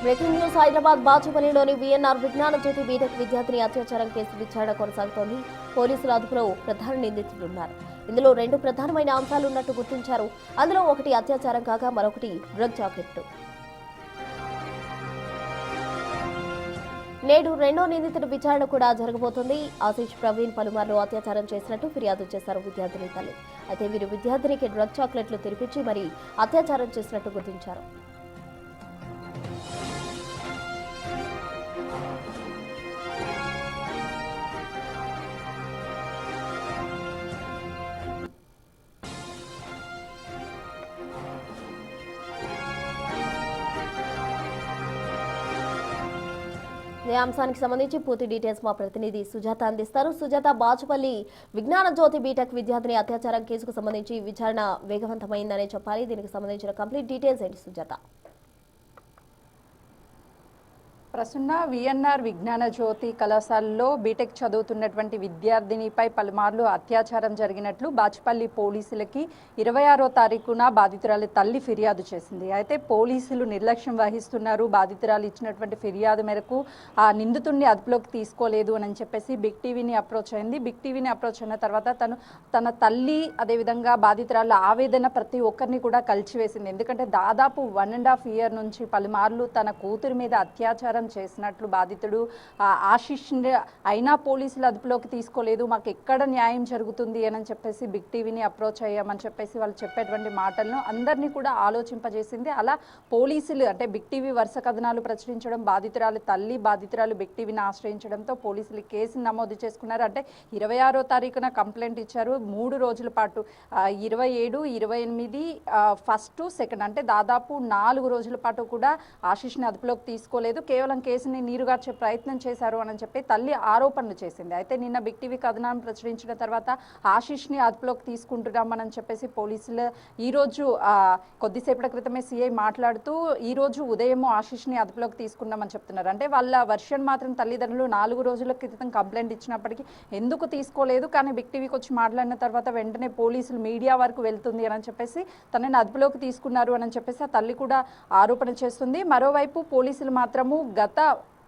Breaking news Hyderabad బాచుపల్లిలోని VNR విజ్ఞాన జ్యోతి BTech విద్యార్థిని అత్యాచారం కేసు విచారణ కొనసాగుతోంది. పోలీసుల అదుపులో ప్రధాన నిందితులున్నారు. ఇందులో రెండు ప్రధానమైన అంశాలున్నట్టు గుర్తించారు. అందులో ఒకటి అత్యాచారం కాగా మరొకటి డ్రగ్ జాకెట్. నేడు రెండో నిందితుడి విచారణ కూడా జరగబోతోంది. ఆశీష్ ప్రవీణ్ పలుమార్లు అత్యాచారం చేసినట్టు ఫిర్యాదు చేశారు విద్యార్థిని తల్లి. అయితే వీరు విద్యార్థినికి డ్రగ్ చాక్లెట్లు తినిపించి మరీ అత్యాచారం చేసినట్టు గుర్తించారు. ఈ అంశానికి సంబంధించి పూర్తి డీటెయిల్స్ మా ప్రతినిధి సుజాత అందిస్తారు. సుజాత, బాచుపల్లి విజ్ఞాన జ్యోతి బీటెక్ విద్యార్థిని అత్యాచారం కేసుకు సంబంధించి విచారణ వేగవంతమైందనే చెప్పాలి. దీనికి సంబంధించిన కంప్లీట్ డీటెయిల్స్ ఏంటి సుజాత? ప్రసన్న విఎన్ఆర్ విజ్ఞాన జ్యోతి కళాశాలలో బీటెక్ చదువుతున్నటువంటి విద్యార్థినిపై పలుమార్లు అత్యాచారం జరిగినట్లు బాచుపల్లి పోలీసులకి 26వ తారీఖున బాధితురాలి తల్లి ఫిర్యాదు చేసింది. అయితే పోలీసులు నిర్లక్ష్యం వహిస్తున్నారు. బాధితురాలు ఇచ్చినటువంటి ఫిర్యాదు మేరకు ఆ నిందితుడిని అదుపులోకి తీసుకోలేదు అని చెప్పేసి బిగ్ టీవీని అప్రోచ్ అయింది. బిగ్ టీవీని అప్రోచ్ అయిన తర్వాత తన తల్లి అదేవిధంగా బాధితురాల ఆవేదన ప్రతి ఒక్కరిని కూడా కలిచివేసింది. ఎందుకంటే దాదాపు 1.5 year నుంచి పలుమార్లు తన కూతురి మీద అత్యాచారం చేసినట్లు బాధితుడు ఆశీష్ అయినా పోలీసులు అదుపులోకి తీసుకోలేదు, మాకు ఎక్కడ న్యాయం జరుగుతుంది అని చెప్పేసి బిగ్ టీవీని అప్రోచ్ అయ్యామని చెప్పేసి వాళ్ళు చెప్పేటువంటి మాటలను అందరినీ కూడా ఆలోచింపజేసింది. అలా పోలీసులు అంటే బిగ్ టీవీ వరుస కథనాలు ప్రచురించడం, బాధితురాలు తల్లి బాధితురాలు బిగ్ టీవీని ఆశ్రయించడంతో పోలీసులు కేసు నమోదు చేసుకున్నారు. అంటే 26వ తారీఖున కంప్లైంట్ ఇచ్చారు. 3 రోజుల పాటు 27, 28, 1, 2 అంటే దాదాపు 4 రోజుల పాటు కూడా ఆశీష్ని అదుపులోకి తీసుకోలేదు. కేవలం కేసుని నీరుగార్చే ప్రయత్నం చేశారు అని చెప్పి తల్లి ఆరోపణలు చేసింది. అయితే నిన్న బిగ్ టీవీ కథనాన్ని ప్రచురించిన తర్వాత ఆశీష్ని అదుపులోకి తీసుకుంటున్నామని చెప్పేసి పోలీసులు ఈరోజు కొద్దిసేపటి క్రితమే సిఐ మాట్లాడుతూ ఈరోజు ఉదయం ఆశీష్ని అదుపులోకి తీసుకున్నామని చెప్తున్నారు. అంటే వాళ్ళ వర్షన్ మాత్రం తల్లిదండ్రులు 4 రోజుల క్రితం కంప్లైంట్ ఇచ్చినప్పటికీ ఎందుకు తీసుకోలేదు, కానీ బిగ్ టీవీకి వచ్చి మాట్లాడిన తర్వాత వెంటనే పోలీసులు మీడియా వరకు వెళ్తుంది అని చెప్పేసి తనని అదుపులోకి తీసుకున్నారు అని చెప్పేసి ఆ తల్లి కూడా ఆరోపణ చేస్తుంది. మరోవైపు పోలీసులు మాత్రము గత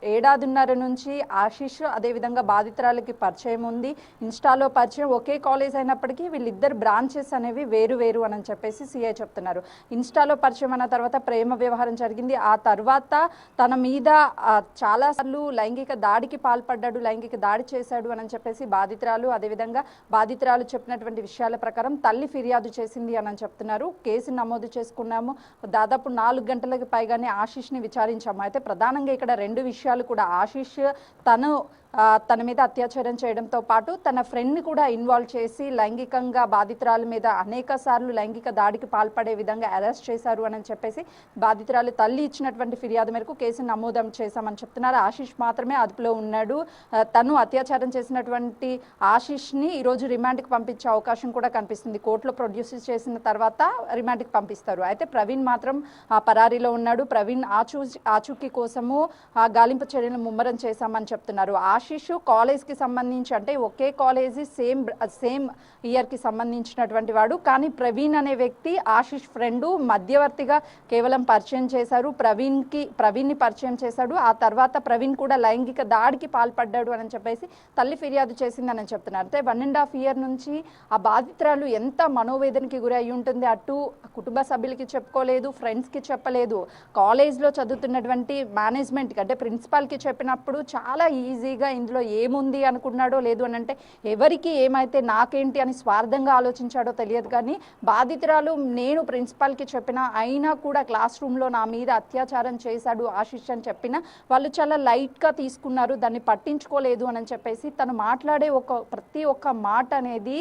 1.5 నుంచి ఆశీష్ అదేవిధంగా బాధితురాలకి పరిచయం ఉంది. ఇన్స్టాలో పరిచయం, ఒకే కాలేజ్ అయినప్పటికీ వీళ్ళిద్దరు బ్రాంచెస్ అనేవి వేరు అని చెప్పేసి సిఐ చెప్తున్నారు. ఇన్స్టాలో పరిచయం అన్న తర్వాత ప్రేమ వ్యవహారం జరిగింది. ఆ తర్వాత తన మీద చాలాసార్లు లైంగిక దాడికి పాల్పడ్డాడు, లైంగిక దాడి చేశాడు అని చెప్పేసి బాధితురాలు అదేవిధంగా బాధితురాలు చెప్పినటువంటి విషయాల ప్రకారం తల్లి ఫిర్యాదు చేసింది అని చెప్తున్నారు. కేసు నమోదు చేసుకున్నాము. దాదాపు 4 గంటలకు పైగానే ఆశీష్ని విచారించాము. అయితే ప్రధానంగా ఇక్కడ 2 విషయాలు కూడా ఆశీష్ తన మీద అత్యాచారం చేయడంతో పాటు తన ఫ్రెండ్ని కూడా ఇన్వాల్వ్ చేసి లైంగికంగా బాధితురాల మీద అనేక సార్లు లైంగిక దాడికి పాల్పడే విధంగా అరెస్ట్ చేశారు అని చెప్పేసి బాధితురాలు తల్లి ఇచ్చినటువంటి ఫిర్యాదు మేరకు కేసు నమోదు చేశామని చెప్తున్నారు. ఆశీష్ మాత్రమే అదుపులో ఉన్నాడు. తను అత్యాచారం చేసినటువంటి ఆశీష్ని ఈరోజు రిమాండ్కి పంపించే అవకాశం కూడా కనిపిస్తుంది. కోర్టులో ప్రొడ్యూస్ చేసిన తర్వాత రిమాండ్కి పంపిస్తారు. అయితే ప్రవీణ్ మాత్రం పరారీలో ఉన్నాడు. ప్రవీణ్ ఆచూకీ కోసము గాలింపు చర్యలు ముమ్మరం చేశామని చెప్తున్నారు. ఆశీష్ కాలేజ్కి సంబంధించి అంటే ఒకే కాలేజీ సేమ్ ఇయర్కి సంబంధించినటువంటి వాడు, కానీ ప్రవీణ్ అనే వ్యక్తి ఆశీష్ ఫ్రెండ్ మధ్యవర్తిగా కేవలం పరిచయం చేశారు. ప్రవీణ్ని పరిచయం చేశాడు. ఆ తర్వాత ప్రవీణ్ కూడా లైంగిక దాడికి పాల్పడ్డాడు అని చెప్పేసి తల్లి ఫిర్యాదు చేసిందని చెప్తున్నారు. అంటే 1.5 year నుంచి ఆ బాధితురాలు ఎంత మనోవేదనకి గురి అయి ఉంటుంది. అటు కుటుంబ సభ్యులకి చెప్పుకోలేదు, ఫ్రెండ్స్కి చెప్పలేదు. కాలేజ్లో చదువుతున్నటువంటి మేనేజ్మెంట్కి అంటే ప్రిన్సిపాల్కి చెప్పినప్పుడు చాలా ఈజీగా ఇందులో ఏముంది అనుకున్నాడో లేదు అని అంటే ఎవరికి ఏమైతే నాకేంటి అని స్వార్థంగా ఆలోచించాడో తెలియదు. కానీ బాధితురాలు నేను ప్రిన్సిపాల్కి చెప్పినా అయినా కూడా క్లాస్ రూమ్లో నా మీద అత్యాచారం చేశాడు ఆశీష్ అని చెప్పినా వాళ్ళు చాలా లైట్గా తీసుకున్నారు, దాన్ని పట్టించుకోలేదు అని చెప్పేసి తను మాట్లాడే ప్రతి ఒక్క మాట అనేది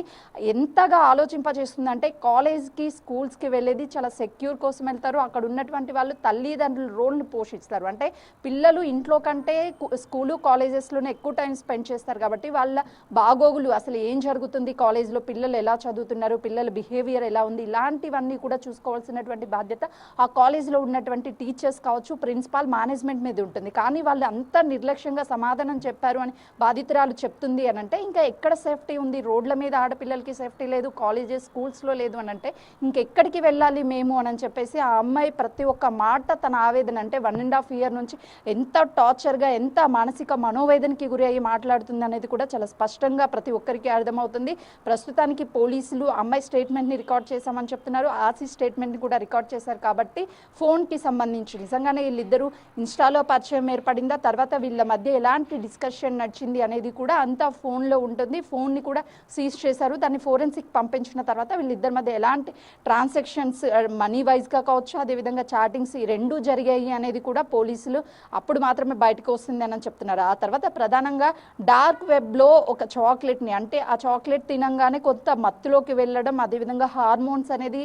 ఎంతగా ఆలోచింపజేస్తుందంటే కాలేజ్కి స్కూల్స్కి వెళ్ళేది చాలా సెక్యూర్ కోసం వెళ్తారు. అక్కడ ఉన్నటువంటి వాళ్ళు తల్లిదండ్రుల రోల్ని పోషిస్తారు. అంటే పిల్లలు ఇంట్లో కంటే స్కూలు కాలేజెస్లోనే ఎక్కువ టైం స్పెండ్ చేస్తారు కాబట్టి వాళ్ళ బాగోగులు అసలు ఏం జరుగుతుంది కాలేజ్లో, పిల్లలు ఎలా చదువుతున్నారు, పిల్లల బిహేవియర్ ఎలా ఉంది, ఇలాంటివన్నీ కూడా చూసుకోవాల్సినటువంటి బాధ్యత ఆ కాలేజ్లో ఉన్నటువంటి టీచర్స్ కావచ్చు, ప్రిన్సిపాల్, మేనేజ్మెంట్ మీద ఉంటుంది. కానీ వాళ్ళు అంతా నిర్లక్ష్యంగా సమాధానం చెప్పారు అని బాధితురాలు చెప్తుంది అని అంటే ఇంకా ఎక్కడ సేఫ్టీ ఉంది? రోడ్ల మీద ఆడపిల్లలకి సేఫ్టీ లేదు, కాలేజెస్ స్కూల్స్లో లేదు అని అంటే ఇంకెక్కడికి వెళ్ళాలి మేము అని చెప్పేసి ఆ అమ్మాయి ప్రతి ఒక్క మాట తన ఆవేదన అంటే 1.5 year నుంచి ఎంత టార్చర్గా, ఎంత మానసిక మనోవేదనకి గురి అయ్యి మాట్లాడుతుంది అనేది కూడా చాలా స్పష్టంగా ప్రతి ఒక్కరికి అర్థమవుతుంది. ప్రస్తుతానికి పోలీసులు అమ్మాయి స్టేట్మెంట్ని రికార్డ్ చేశామని చెప్తున్నారు. ఆర్సీ స్టేట్మెంట్ని కూడా రికార్డ్ చేశారు కాబట్టి ఫోన్కి సంబంధించి నిజంగానే వీళ్ళిద్దరూ ఇన్స్టాలో పరిచయం ఏర్పడిందా, తర్వాత వీళ్ళ మధ్య ఎలాంటి డిస్కషన్ నడిచింది అనేది కూడా అంతా ఫోన్లో ఉంటుంది. ఫోన్ని కూడా సీజ్ చేశారు. దాన్ని ఫోరెన్సిక్ పంపించిన తర్వాత వీళ్ళిద్దరి మధ్య ఎలాంటి ట్రాన్సాక్షన్స్ మనీ వైజ్గా కావచ్చు, అదేవిధంగా చాటింగ్స్ ఈ రెండూ జరిగాయి అనేది కూడా పోలీసులు అప్పుడు మాత్రమే బయటకు వస్తుంది అని చెప్తున్నారు. ఆ తర్వాత ప్రధానంగా డార్క్ వెబ్లో ఒక చాక్లెట్ని అంటే ఆ చాక్లెట్ తినంగానే కొంత మత్తులోకి వెళ్ళడం, అదేవిధంగా హార్మోన్స్ అనేది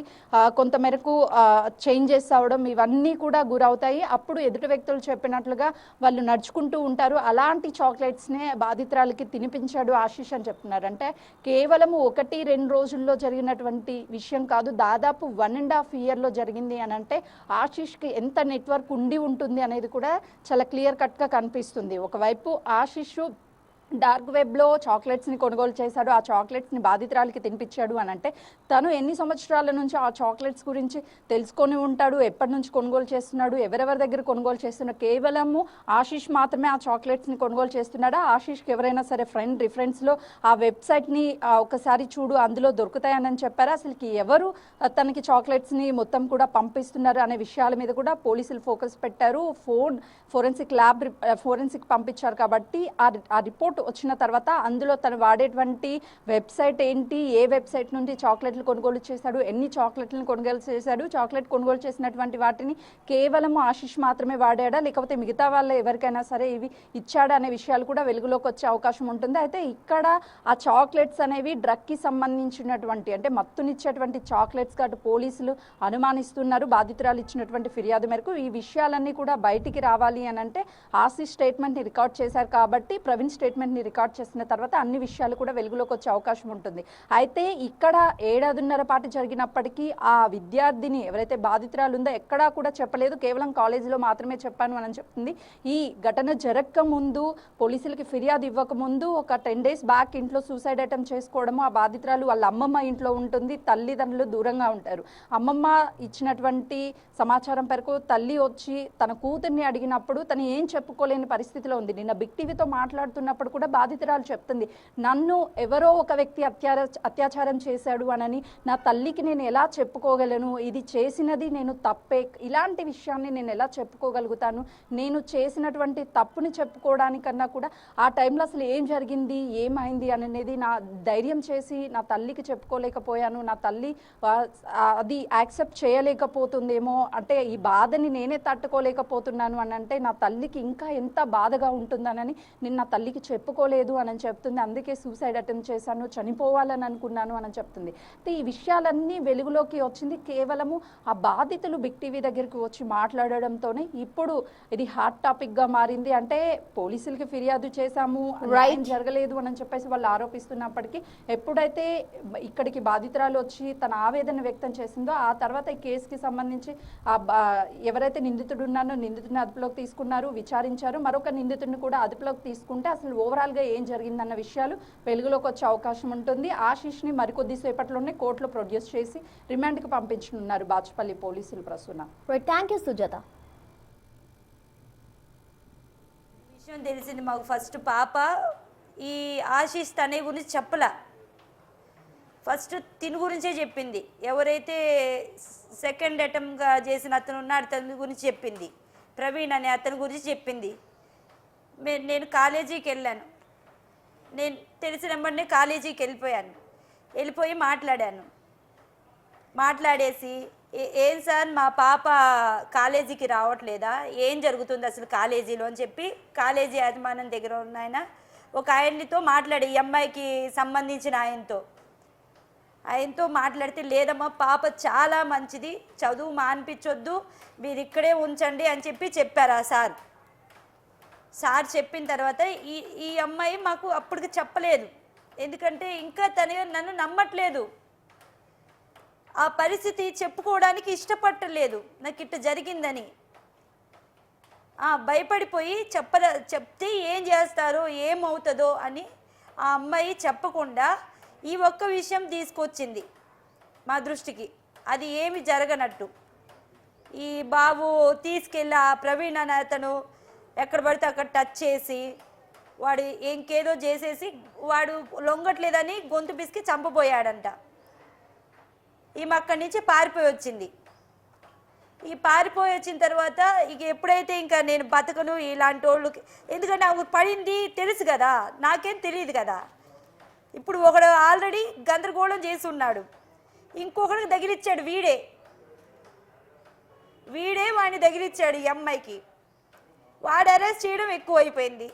కొంత మేరకు చేంజెస్ అవ్వడం, ఇవన్నీ కూడా గురవుతాయి. అప్పుడు ఎదుటి వ్యక్తులు చెప్పినట్లుగా వాళ్ళు నడుచుకుంటూ ఉంటారు. అలాంటి చాక్లెట్స్నే బాధితురాలకి తినిపించాడు ఆశీష్ అని చెప్తున్నారు. అంటే కేవలం 1-2 రోజుల్లో జరిగినటువంటి విషయం కాదు, దాదాపు 1.5 yearలో జరిగింది అని అంటే ఆశీష్కి ఎంత నెట్వర్క్ ఉండి ఉంటుంది అనేది కూడా చాలా క్లియర్ కట్గా కనిపిస్తుంది. ఒకవైపు ఆశీష్ డార్క్ వెబ్లో చాక్లెట్స్ని కొనుగోలు చేశాడు, ఆ చాక్లెట్స్ని బాధితురాలకి తినిపించాడు అని అంటే తను ఎన్ని సంవత్సరాల నుంచి ఆ చాక్లెట్స్ గురించి తెలుసుకొని ఉంటాడు, ఎప్పటి నుంచి కొనుగోలు చేస్తున్నాడు, ఎవరెవరి దగ్గర కొనుగోలు చేస్తున్నాడు, కేవలము ఆశీష్ మాత్రమే ఆ చాక్లెట్స్ని కొనుగోలు చేస్తున్నాడా? ఆశీష్కి ఎవరైనా సరే రిఫరెన్స్లో ఆ వెబ్సైట్ని ఒకసారి చూడు అందులో దొరుకుతాయని చెప్పారా? అసలుకి ఎవరు తనకి చాక్లెట్స్ని మొత్తం కూడా పంపిస్తున్నారు అనే విషయాల మీద కూడా పోలీసులు ఫోకస్ పెట్టారు. ఫోరెన్సిక్ పంపించారు కాబట్టి ఆ రిపోర్ట్ వచ్చిన తర్వాత అందులో తను వాడేటువంటి వెబ్సైట్ ఏంటి, ఏ వెబ్సైట్ నుండి చాక్లెట్లు కొనుగోలు చేశాడు, ఎన్ని చాక్లెట్లను కొనుగోలు చేశాడు, చాక్లెట్ కొనుగోలు చేసినటువంటి వాటిని కేవలం ఆశీష్ మాత్రమే వాడాడా, లేకపోతే మిగతా వాళ్ళు ఎవరికైనా సరే ఇవి ఇచ్చాడా అనే విషయాలు కూడా వెలుగులోకి వచ్చే అవకాశం ఉంటుంది. అయితే ఇక్కడ ఆ చాక్లెట్స్ అనేవి డ్రగ్కి సంబంధించినటువంటి అంటే మత్తునిచ్చేటువంటి చాక్లెట్స్ కాబట్టి పోలీసులు అనుమానిస్తున్నారు. బాధితురాలు ఇచ్చినటువంటి ఫిర్యాదు మేరకు ఈ విషయాలన్నీ కూడా బయటికి రావాలి అని అంటే ఆశీష్ స్టేట్మెంట్ని రికార్డ్ చేశారు కాబట్టి ప్రవీణ్ స్టేట్మెంట్ని రికార్డ్ చేసిన తర్వాత అన్ని విషయాలు కూడా వెలుగులోకి వచ్చే అవకాశం ఉంటుంది. అయితే ఇక్కడ 7.5 పాటు జరిగినప్పటికీ ఆ విద్యార్థిని ఎవరైతే బాధితురాలు ఉందో ఎక్కడా కూడా చెప్పలేదు, కేవలం కాలేజీలో మాత్రమే చెప్పాను అని చెప్తుంది. ఈ ఘటన జరగక ముందు పోలీసులకి ఫిర్యాదు ఇవ్వక ముందు ఒక 10 days బ్యాక్ ఇంట్లో సూసైడ్ అటెంప్ట్ చేసుకోవడము, ఆ బాధితురాలు వాళ్ళ అమ్మమ్మ ఇంట్లో ఉంటుంది, తల్లిదండ్రులు దూరంగా ఉంటారు. అమ్మమ్మ ఇచ్చినటువంటి సమాచారం మేరకు తల్లి వచ్చి తన కూతుర్ని అడిగినప్పుడు తను ఏం చెప్పుకోలేని పరిస్థితిలో ఉంది. నిన్న బిగ్ టీవీతో మాట్లాడుతున్నప్పుడు కూడా బాధితురాలు చెప్తుంది, నన్ను ఎవరో ఒక వ్యక్తి అత్యాచారం చేశాడు అనని నా తల్లికి నేను ఎలా చెప్పుకోగలను, ఇది చేసినది నేను తప్పే, ఇలాంటి విషయాన్ని నేను ఎలా చెప్పుకోగలుగుతాను, నేను చేసినటువంటి తప్పుని చెప్పుకోవడానికన్నా కూడా ఆ టైంలో అసలు ఏం జరిగింది, ఏమైంది అనేది నా ధైర్యం చేసి నా తల్లికి చెప్పుకోలేకపోయాను, నా తల్లి అది యాక్సెప్ట్ చేయలేకపోతుందేమో, అంటే ఈ బాధని నేనే తట్టుకోలేకపోతున్నాను అని అంటే నా తల్లికి ఇంకా ఎంత బాధగా ఉంటుందనని నేను నా తల్లికి చెప్పుకోలేదు అని చెప్తుంది. అందుకే సూసైడ్ అటెంప్ట్ చేశాను, చనిపోవాలని అనుకున్నాను అని చెప్తుంది. అయితే ఈ విషయాలన్నీ వెలుగులోకి వచ్చింది కేవలము ఆ బాధితులు బిగ్ టీవీ దగ్గరికి వచ్చి మాట్లాడడంతోనే ఇప్పుడు ఇది హాట్ టాపిక్గా మారింది. అంటే పోలీసులకి ఫిర్యాదు చేశాము, రైట్ జరగలేదు అని చెప్పేసి వాళ్ళు ఆరోపిస్తున్నప్పటికీ ఎప్పుడైతే ఇక్కడికి బాధితురాలు వచ్చి తన ఆవేదన వ్యక్తం చేసిందో ఆ తర్వాత ఈ కేసుకి సంబంధించి ఎవరైతే నిందితుడు ఉన్నారో నిందితుడిని అదుపులోకి తీసుకున్నారు, విచారించారు. మరొక నిందితుడిని కూడా అదుపులోకి తీసుకుంటే అసలు ఓవరాల్గా ఏం జరిగిందన్న విషయాలు వెలుగులోకి వచ్చే అవకాశం ఉంటుంది. ఆశీష్ని మరికొద్దిసేపట్లోనే కోర్టులో ప్రొడ్యూస్ చేసి రిమాండ్కి పంపించనున్నారు బాచుపల్లి పోలీసులు. ప్రస్తుతం థ్యాంక్ యూ సుజాత. విషయం తెలిసింది మాకు. ఫస్ట్ పాప ఈ ఆశీష్ తనే గురించి చెప్పలా, ఫస్ట్ తిని గురించే చెప్పింది. ఎవరైతే సెకండ్ అటెంప్ట్గా చేసిన అతను ఉన్నాడు అతని గురించి చెప్పింది, ప్రవీణ్ అనే అతని గురించి చెప్పింది. నేను కాలేజీకి వెళ్ళాను, నేను తెలిసిన వెంబడినే కాలేజీకి వెళ్ళిపోయి మాట్లాడేసి ఏం సార్ మా పాప కాలేజీకి రావట్లేదా, ఏం జరుగుతుంది అసలు కాలేజీలో అని చెప్పి కాలేజీ యాజమాన్యం దగ్గర ఉన్న ఆయన ఒక ఆయనతో మాట్లాడి ఈ అమ్మాయికి సంబంధించిన ఆయనతో మాట్లాడితే లేదమ్మా పాప చాలా మంచిది, చదువు మానిపించొద్దు, మీరు ఇక్కడే ఉంచండి అని చెప్పారు ఆ సార్. సార్ చెప్పిన తర్వాత ఈ అమ్మాయి మాకు అప్పటికి చెప్పలేదు, ఎందుకంటే ఇంకా తను నన్ను నమ్మట్లేదు, ఆ పరిస్థితి చెప్పుకోవడానికి ఇష్టపడలేదు నాకు ఇట్లా జరిగిందని. భయపడిపోయి చెప్తే ఏం చేస్తారో ఏమవుతుందో అని ఆ అమ్మాయి చెప్పకుండా ఈ ఒక్క విషయం తీసుకొచ్చింది మా దృష్టికి, అది ఏమి జరగనట్టు. ఈ బాబు తీసుకెళ్ళి ఆ ప్రవీణ్ అనే అతను ఎక్కడ పడితే అక్కడ టచ్ చేసి వాడు ఇంకేదో చేసేసి వాడు లొంగట్లేదని గొంతు పిసికి చంపబోయాడంట. ఈమె అక్కడి నుంచి పారిపోయి వచ్చింది. ఈ పారిపోయి వచ్చిన తర్వాత ఇక ఎప్పుడైతే ఇంకా నేను బతకను ఇలాంటి వాళ్ళకి, ఎందుకంటే ఆమె పడింది తెలుసు కదా, నాకేం తెలియదు కదా. ఇప్పుడు ఒకడు ఆల్రెడీ గందరగోళం చేసి ఉన్నాడు, ఇంకొకడికి తగిలిచ్చాడు, వీడే వాడిని తగిలిచ్చాడు ఈ అమ్మాయికి. వాడు అరెస్ట్ చేయడం ఎక్కువైపోయింది.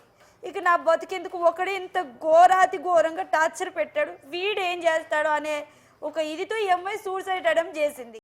ఇక నా బతికెందుకు, ఒకడే ఇంత ఘోరాతి ఘోరంగా టార్చర్ పెట్టాడు, వీడేం చేస్తాడో అనే ఒక ఇదితో ఈ అమ్మాయి సూసైడ్ అటెంప్ట్ చేసింది.